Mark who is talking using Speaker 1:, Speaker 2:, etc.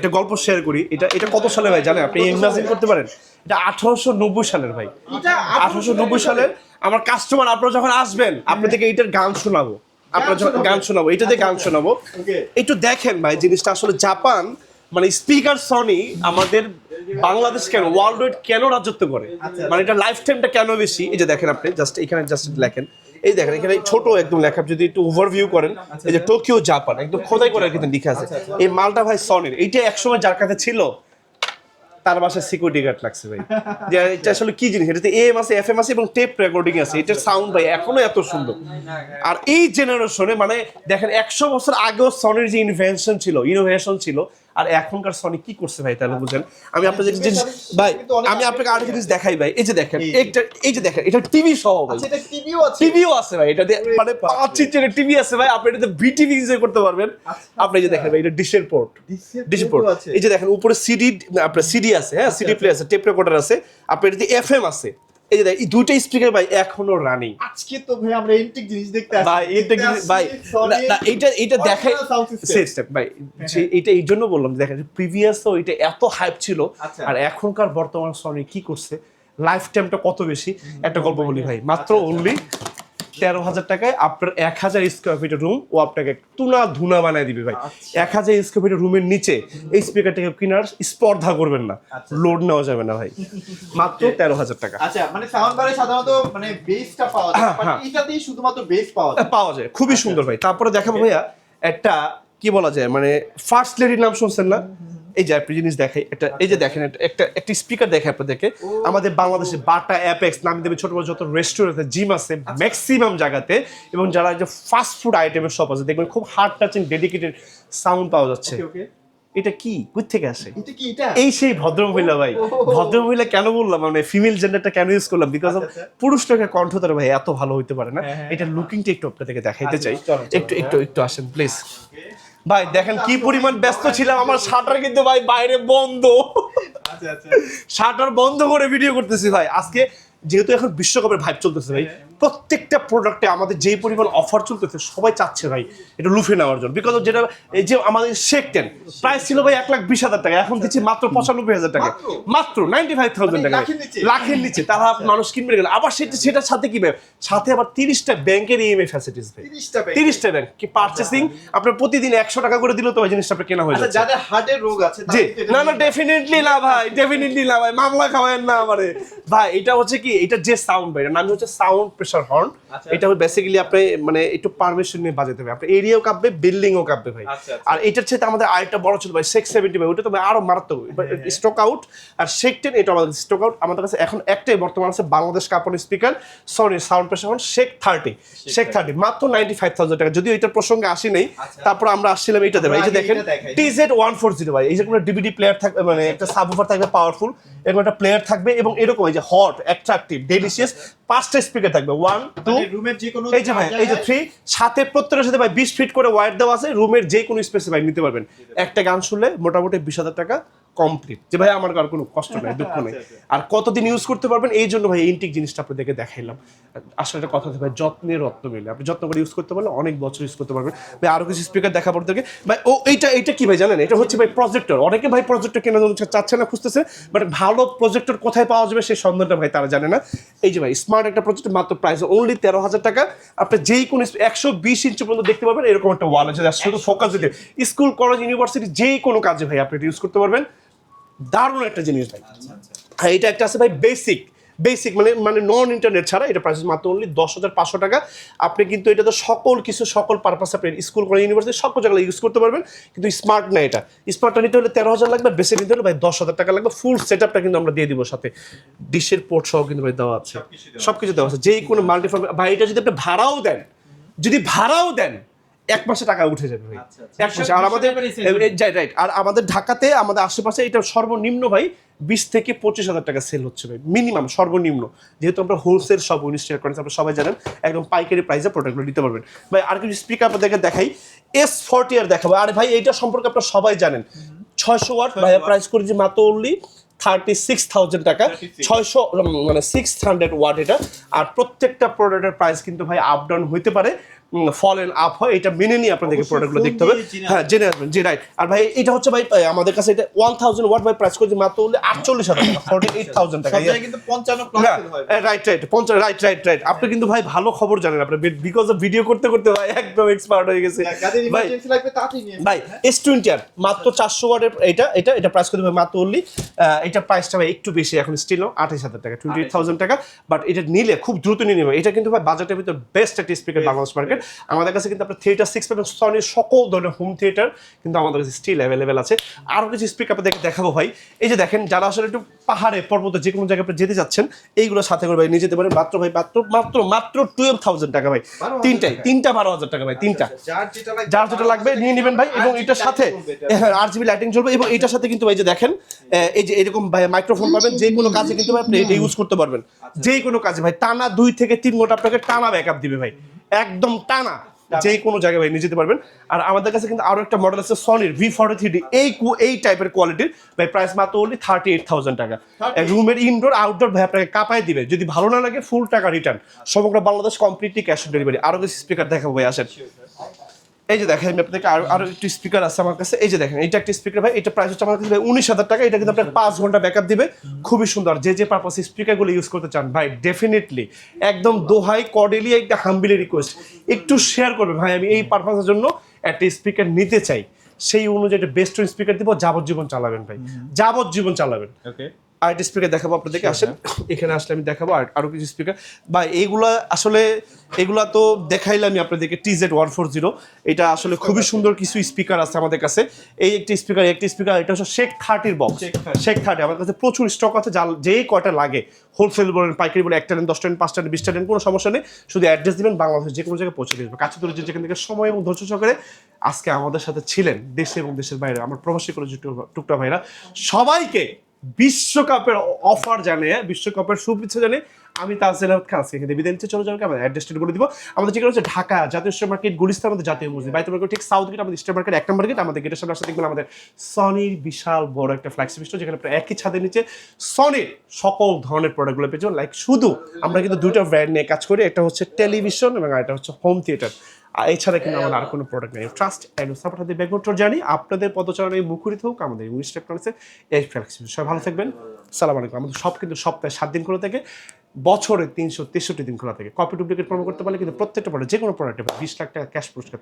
Speaker 1: একটা গল্প শেয়ার করি। এটা কত সালে ভাই জানেন? আপনি ইমাজিন করতে পারেন, এটা 1890 সালের ভাই। 1890 সালের আমার কাস্টমার, আপনারা যখন আসবেন আপনাদেরকে এইটার গান শোনাবো, আপনারা যখন গান শোনাবো, এটাতে গান শোনাবো। একটু দেখেন ভাই জিনিসটা আসলে জাপান মানে স্পিকার সনি আমাদের বাংলাদেশ কেন ওয়ার্ল্ড ওয়াইড কেন রাজত্ব করে, মানে এটা লাইফ টাইমটা কেন বেশি। এই যে দেখেন আপনি জাস্ট এখানে জাস্ট লেখেন, এই দেখেন এখানে ছোট একদম লেখা, যদি একটু ওভারভিউ করেন, এই যে টোকিও জাপান একদম খোদাই করে কিন্তু লিখা আছে। এই মালটা ভাই সনির, এইটা একসময় যার কাছে ছিল তার বাসায় সিকিউরিটি গার্ড লাগছে ভাই। যে এটা আসলে কি জিনিস, এটাতে এম আছে, এফএম আছে এবং টেপ রেকর্ডিং আছে। এটার সাউন্ড ভাই এখনো এত সুন্দর। আর এই জেনারেশনে মানে দেখেন 100 বছর আগেও সনির যে ইনোভেশন ছিল, আর এখনকার সনি কি করছে ভাই তাহলে বুঝেন। আমি আপনাদের জিনিস ভাই, আমি আপনাকে আরেকটা জিনিস দেখাই ভাই। এই যে দেখেন, এই যে দেখেন, এটা টিভি সহ ভাই, টিভিও আছে ভাই, এটাতে মানে 5 ইঞ্চির টিভি আছে ভাই। আপনি এটাতে বিটিভি ইউজ করতে পারবেন। আপনি এই যে দেখেন ভাই, এটা ডিশের পোর্ট। এই যে দেখেন উপরে সিডি, আপনার সিডি আছে, হ্যাঁ সিডি প্লেয়ার আছে, টেপ রেকর্ডার আছে, আপনার এটাতে এফএম আছে। এই যে এই দুইটা স্পিকার ভাই এখনো রানিং।
Speaker 2: আজকে তো ভাই আমরা ইন্টিক জিনিস দেখতে আসছি
Speaker 1: ভাই, ভাই না এটা দেখাই সিস্টেম ভাই, এটা এই জন্য বললাম দেখেন প্রিভিয়াস তো এটা এত হাইপ ছিল, আর এখনকার বর্তমান সনি কি করছে, লাইফ টাইমটা কত বেশি। একটা গল্প বলি ভাই, মাত্র অনলি 13,000 টাকায় আপনার 1000 স্কোয়ার ফিটের রুম ও আপনাকে তুনা ধুনা বানায় দিবে ভাই। 1000 স্কোয়ার ফিটের রুমের নিচে এই স্পিকারটাকে কেনার স্পর্ধা করবেন না, লোড নেওয়া যাবে না ভাই, মাত্র 13,000 টাকা।
Speaker 2: আচ্ছা, মানে সাউন্ড বারে সাধারণত মানে বেসটা পাওয়া যায়, বাট এটাতেই শুধুমাত্র বেস পাওয়া যায়,
Speaker 1: খুবই সুন্দর ভাই। তারপরে দেখাবো ভাইয়া একটা কি বলা যায়, মানে ফার্স্ট লেডির নাম শুনছেন না? এই যে আপনি জিনিস দেখাই, একটা এই যে দেখেন একটা স্পিকার দেখে আপনাদেরকে, আমাদের বাংলাদেশে বাটা, অ্যাপেক্স নামে দেবে ছোট বড় যত রেস্টুরেন্ট, জিম আছে ম্যাক্সিমাম জায়গাতে, এবং যারা যে ফাস্ট ফুড আইটেমের শপ আছে দেখবেন খুব হার্ড টাচিং ডেডিকেটেড সাউন্ড পাওয়া যাচ্ছে। এটা কি কোথা থেকে আসে? এই সেই ভদ্রমহিলা ভাই। ভদ্রমহিলা কেন বললাম, মানে ফিমেল জেন্ডারটা কেন ইউজ করলাম, বিকজ অফ পুরুষ লোকের কণ্ঠতার ভাই এত ভালো হইতে পারে না। এটা লুকিংটা একটু আপনাদেরকে দেখাইতে চাই, একটু আসেন প্লিজ ভাই। দেখেন কি পরিমাণ ব্যস্ত ছিলাম, আমার শাটার কিন্তু ভাই বাইরে বন্ধ, শাটার বন্ধ করে ভিডিও করতেছি ভাই। আজকে যেহেতু এখন বিশ্বকাপের ভাইব চলতেছে ভাই, প্রত্যেকটা প্রোডাক্টে আমাদের যেই পরিমাণ অফার চলতেছে সবাই চাচ্ছে ভাই এটা লুফে নেওয়ার জন্য। বিকজ যেটা এই যে আমাদের শেক 10 প্রাইস ছিল ভাই 1,20,000 টাকা, এখন দিচ্ছি মাত্র 95,000 টাকা, মাত্র 95,000 টাকা, লাখের নিচে। তারা মানুষ কিনবে গেল আবার সেটার সাথে কি ভাই, সাথে আবার 30টা ব্যাংকের ইএমআই ফ্যাসিলিটিস ভাই, 30টা ব্যাংক কি পারচেসিং আপনার প্রতিদিন 100 টাকা করে দিলেও তো ভাই জিনিসটা আপনার কেনা হয়ে যাচ্ছে।
Speaker 2: যাদের হার্টের রোগ আছে
Speaker 1: জি না ডেফিনেটলি না ভাই, ডেফিনেটলি না ভাই, মামলা খাওয়ায়েন না আমারে ভাই। এটা হচ্ছে কি, এটা যে সাউন্ড ভাই, এটার নাম হচ্ছে সাউন্ড প্রেসার হর্ন। এটা বেসিক্যালি আপনি মানে একটু পারমিশন নিয়ে বাজাতে হবে, আপনার এরিয়াও কাঁপবে, বিল্ডিংও কাঁপবে ভাই। আর এটার সাথে আমাদের আরেকটা বড় ছিল ভাই 670 ভাই, ওটা তো ভাই আরো মারাত্মক স্টক আউট। আর শেক 10 এটা আমাদের স্টক আউট। আমাদের কাছে এখন একটাই বর্তমান আছে বাংলাদেশ কাপড় speaker Sony sound pressure horn shake 30 মাত্র 95,000 টাকা। যদিও এটার প্রসঙ্গে আসি নাই, তারপর আমরা আসছিলাম এইটা দেবে। এই যে দেখেন TZ140 ভাই, এই যে কোনো ডিভিডি প্লেয়ার থাকবে, মানে একটা সাবউফার থাকবে পাওয়ারফুল, এরকম একটা প্লেয়ার থাকবে, এবং এরকম এই যে হট অ্যাট্রাকটিভ ডেলিশিয়াস 5টা স্পিকার থাকবে, 1 2
Speaker 2: রুমের যে কোনো
Speaker 1: এই যে ভাই এই যে 3, সাথে প্রত্যেকটার সাথে ভাই 20 ফিট করে ওয়্যার দেওয়া আছে, রুমের যে কোনো স্পেসে ভাই নিতে পারবেন। একটা গান শুনলে মোটামুটি 20,000 টাকা কমপ্লিট, যে ভাই আমার আর কোনো কষ্ট নাই, দুঃখ নেই। আর কতদিন ইউজ করতে পারবেন, এই জন্য ভাই ইন্টিক জিনিসটা আপনাদেরকে দেখাইলাম। আসলে একটা কথা ভাই, যত্নের রত্ন মিলে, আপনি যত্ন করে ইউজ করতে পারলে অনেক বছর ইউজ করতে পারবেন ভাই। আরো কিছু স্পিকার দেখা পড়তে ভাই, ও এইটা কি ভাই জানেন, এটা হচ্ছে ভাই প্রজেক্টর। অনেকে ভাই প্রজেক্টর কেনার জন্য চাচ্ছে না, খুঁজতেছে, বাট ভালো প্রজেক্টর কোথায় পাওয়া যাবে সেই সন্ধানটা ভাই তারা জানে না। এই যে ভাই স্মার্ট একটা প্রজেক্টর, মাত্র প্রাইস অনলি 13,000 টাকা। আপনি যেই কোনো 120 ইঞ্চি পর্যন্ত দেখতে পাবেন, এরকম একটা ওয়াল আছে, শুধু ফোকাস দিতে স্কুল কলেজ ইউনিভার্সিটি যেই কোনো কাজে ভাই আপনি ইউজ করতে পারবেন। দারুণ একটা জিনিস ভাই। হ্যাঁ, এটা একটা আছে ভাই বেসিক মানে নন ইন্টারনেট ছাড়া, এটা প্রাইস মাত্র অনলি 10,500 টাকা। আপনি কিন্তু এটা তো সকল পারপাস আপনি স্কুল কলেজ ইউনিভার্সিটি সকল জায়গায় ইউজ করতে পারবেন, কিন্তু স্মার্ট না। এটা স্মার্টটা নিতে হলে 13,000 লাগবে, বেশি নিতে হলে ভাই 10,000 টাকা লাগবে। ফুল সেট আপটা কিন্তু আমরা দিয়ে দিব, সাথে ডিশের পোর্ট সহ কিন্তু ভাই দেওয়া আছে, সবকিছু দেওয়া আছে। যেই কোনো মাল্টিফার্ম ভাই, এটা যদি আপনি ভাড়াও দেন 1 মাসে টাকা উঠে যাবে ভাই, 1 মাসে। আর আমাদের রাইট, আর আমাদের ঢাকাতে আমাদের আশেপাশে এটা সর্বনিম্ন ভাই 20 থেকে 25,000 টাকা সেল হচ্ছে ভাই, মিনিমাম সর্বনিম্ন। যেহেতু আমরা হোলসেল সব ইনস্টল করেছি, আপনারা সবাই জানেন, একদম পাইকারি প্রাইসে প্রোডাক্টগুলো নিতে পারবেন ভাই। আর কিছু স্পিকার আপনাদেরকে দেখাই, S40 আর দেখাবো। আর ভাই এইটা সম্পর্কে আপনারা সবাই জানেন, 600 ওয়াট ভাই, প্রাইস করেছি মাত্র অনলি 36,000 টাকা, 600 মানে 600 ওয়াট এটা। আর প্রত্যেকটা প্রোডাক্টের প্রাইস কিন্তু ভাই আপ ডাউন হইতে পারে, ফলেন আপ হয়, এটা মেনে নিয়ে আপনাদেরকে প্রোডাক্টগুলো দেখতে হবে। হ্যাঁ, জেনে আসবেন, জি রাইট। আর ভাই এটা হচ্ছে ভাই আমাদের কাছে এটা 1000 ওয়াট ভাই প্রাইস করছি মাত্র 48,000 টাকা, 48,000 টাকা।
Speaker 2: সব জায়গায় কিন্তু 55 প্লাস সেল হয়।
Speaker 1: Right right 50, right. আপনি কিন্তু ভাই ভালো খবর জানেন, আপনি বিকজ অফ ভিডিও করতে করতে ভাই একদম এক্সপার্ট হয়ে গেছে
Speaker 2: যাদের
Speaker 1: ভাই।
Speaker 2: ইমার্জেন্সি লাগবে তাড়াতাড়ি নিয়ে
Speaker 1: ভাই S20 আর মাত্র 400 ওয়াটের এটা প্রাইস করতে ভাই মাত্র অনলি এটা প্রাইসটা ভাই একটু বেশি এখন স্টিল 28,000 টাকা, 28,000 টাকা। বাট এটা নিলে খুব দ্রুত নিয়ে নেবে। এটা কিন্তু ভাই বাজেটের ভিতর বেস্ট একটা স্পিকার বাংলাদেশ মার্কেট। আমাদের কাছে কিন্তু আপনার থিয়েটার 6 পাবেন, সনির সকল ধরনের হোম থিয়েটার কিন্তু আমাদের কাছে স্টিল অ্যাভেলেবেল আছে। আরও কিছু স্পিকার আপনাদেরকে দেখাবো ভাই। এই যে দেখেন, যারা আসলে একটু পাহাড়ে পর্বতে যে কোনো জায়গায় আপনি যেতে যাচ্ছেন, এইগুলো সাথে করে ভাই নিয়ে যেতে পারেন মাত্র ভাই মাত্র 12,000 টাকা ভাই। তিনটা 12,000 টাকা ভাই, তিনটা যার যেটা লাগবে নিয়ে নেবেন ভাই। এবং এটার সাথে RGB লাইটিং চলবে। এবং এটার সাথে কিন্তু ভাই যে দেখেন এই যে এরকম ভাই মাইক্রোফোন পাবেন, যে কোনো কাজে কিন্তু ভাই আপনি এটা ইউজ করতে পারবেন। যে কোনো কাজে ভাই টানা 2 থেকে 3 ঘন্টা আপনাকে টানা ব্যাকআপ দিবে ভাই, একদম টানা, যে কোনো জায়গায় ভাই নিয়ে যেতে পারবেন। আর আমাদের কাছে কিন্তু আরো একটা মডেল আছে সনির V43D, এই টাইপের কোয়ালিটির ভাই, প্রাইস মাত্র only 38,000 টাকা। রুমের ইনডোর আউটডোর ভাই আপনাকে কাপায় দিবে। যদি ভালো না লাগে ফুল টাকা রিটার্ন, সমগ্র Bangladesh completely cash on delivery. আরো কিছু স্পিকার দেখাবো ভাই, আসেন। এই যে দেখেন আমি আপনাদেরকে আরো একটু স্পিকার আছে আমার কাছে। এই যে দেখেন, এটা একটা স্পিকার ভাই, এটা প্রাইস হচ্ছে আমার কাছে ভাই 19,000 টাকা। এটা কিন্তু আপনার 5 ঘন্টা ব্যাকআপ দিবে, খুবই সুন্দর। যে পারপাস স্পিকারগুলো ইউজ করতে চান ভাই, ডেফিনেটলি একদম দোহাই কর্ডিয়ালি একটা হাম্বিলি রিকোয়েস্ট, একটু শেয়ার করবেন ভাই। আমি এই পারপাসের জন্য একটা স্পিকার নিতে চাই, সেই অনুযায়ী একটা বেস্ট স্পিকার দিব, যাবজ্জীবন চালাবেন ভাই, যাবজ্জীবন চালাবেন।
Speaker 2: ওকে,
Speaker 1: আরেকটা স্পিকার দেখাবো আপনাদেরকে, আসেন এখানে আসলে আমি দেখাবো আরো কিছু স্পিকার ভাই। এগুলা তো দেখাইলাম আপনাদেরকে। TZ140 এটা আসলে খুবই সুন্দর কিছু স্পিকার আছে আমাদের কাছে। এই একটি স্পিকার এটা হচ্ছে শেখ 30 বক্স, শেখ 30 আমার কাছে প্রচুর স্টক আছে। যেই কয়টা লাগে, হোলসেল বলেন পাইকারি বলেন, 1টা নেন, 10টা নেন, 5টা নেন, 20টা নেন, কোনো সমস্যা নেই। শুধু অ্যাড্রেস দিবেন, বাংলাদেশের যে কোনো জায়গায় পৌঁছে দিবেন। কাছে দূরে যেখান থেকে সময় এবং ধৈর্য সহকারে আজকে আমাদের সাথে ছিলেন, দেশে এবং দেশের বাইরে আমার প্রবাসী করে টুকটা ভাইরা, সবাইকে বিশ্বকাপের অফার জানিয়ে, বিশ্বকাপের শুভেচ্ছা জানিয়ে আমি তাহসিন আহমেদ খান এখানে বিদায় নিচ্ছি। চলে যাবে আমাদের অ্যাড্রেসটা বলে দিব। আমাদের যেটা হচ্ছে ঢাকা জাতীয় স্টার মার্কেট, গুলিস্তান আমাদের জাতীয় মসজিদ, বাইতুল মার্কেট ঠিক সাউথ গেট আমাদের স্টার মার্কেট 1 নম্বর গেট। আমাদের গেটের সামনে আসলে দেখবেন আমাদের সনির বিশাল বড় একটা ফ্ল্যাগশিপ স্টোর, যেখানে আপনারা একই ছাদের নিচে সনির সকল ধরনের প্রোডাক্টগুলো পেয়ে যাবেন। লাইক শুধু আমরা কিন্তু দুটো ব্র্যান্ড নিয়ে কাজ করি, একটা হচ্ছে টেলিভিশন এবং একটা হচ্ছে হোম থিয়েটার। এছাড়া কিন্তু আমাদের আর কোনো প্রোডাক্ট নেই। ট্রাস্ট অ্যান্ড সাপোর্ট হাতে ব্যাকগ্রাউন্ড জানি আপনাদের পদচারণায় মুখরিত হোক আমাদের ইংলিশ টেকনোলজির এই ফ্ল্যাগশিপ। সবাই ভালো থাকবেন, সালাম আলাইকুম। আমাদের সব কিন্তু সপ্তাহে 7 দিন খোলা থাকে, বছরে 363 দিন খোলা থাকে। কপি ডুপ্লিকেট প্রমাণ করতে পারলে কিন্তু প্রত্যেকটা প্রোডাক্ট, যে কোনো প্রোডাক্টে 20 লাখ টাকা ক্যাশ পুরস্কার।